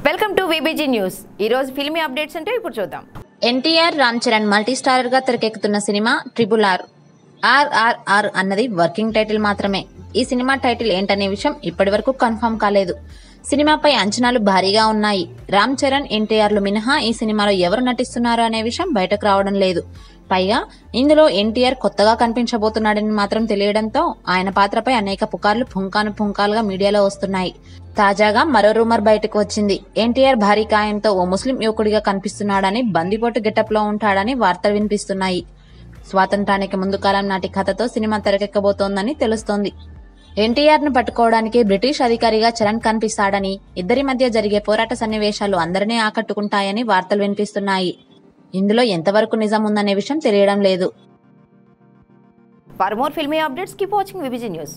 Welcome to VBG news. ఈ రోజు filmy updates అంటే ఇప్పుడు చూద్దాం. ఎన్టీఆర్ రామ్ చరణ్ మల్టీ స్టారర్ గా తెరకెక్కుతున్న సినిమా ట్రిపుల్ ఆర్. ఆర్ఆర్ఆర్ అన్నది వర్కింగ్ టైటిల్ మాత్రమే. ఈ సినిమా టైటిల్ ఏంటనే విషయం ఇప్పటి వరకు కన్ఫర్మ్ కాలేదు. సినిమాపై అంచనాలు భారీగా ఉన్నాయి. రామ్ చరణ్, ఎన్టీఆర్లు మినహా ఈ సినిమాలో ఎవరు నటిస్తున్నారు అనే విషయం బయటకు రావడం లేదు. పైగా ఇందులో ఎన్టీఆర్ కొత్తగా కనిపించబోతున్నాడని మాత్రం తెలియడంతో ఆయన పాత్రపై అనేక పుకార్లు పుంకాలుగా మీడియాలో వస్తున్నాయి. తాజాగా మరో రూమర్ బయటకు వచ్చింది. ఎన్టీఆర్ భారీ కాయంతో ఓ ముస్లిం యువకుడిగా కనిపిస్తున్నాడని, బందిపోటు గెటప్ లో ఉంటాడని వార్తలు వినిపిస్తున్నాయి. స్వాతంత్రానికి ముందు కాలం నాటి కథతో సినిమా తెరకెక్కబోతోందని తెలుస్తోంది. ఎన్టీఆర్ ను పట్టుకోవడానికి బ్రిటిష్ అధికారిగా చరణ్ కనిపిస్తాడని, ఇద్దరి మధ్య జరిగే పోరాట సన్నివేశాలు అందరినీ ఆకట్టుకుంటాయని వార్తలు వినిపిస్తున్నాయి. ఇందులో ఎంతవరకు నిజం ఉందనే విషయం తెలియడం లేదు. For more filmy updates keep watching VBG news.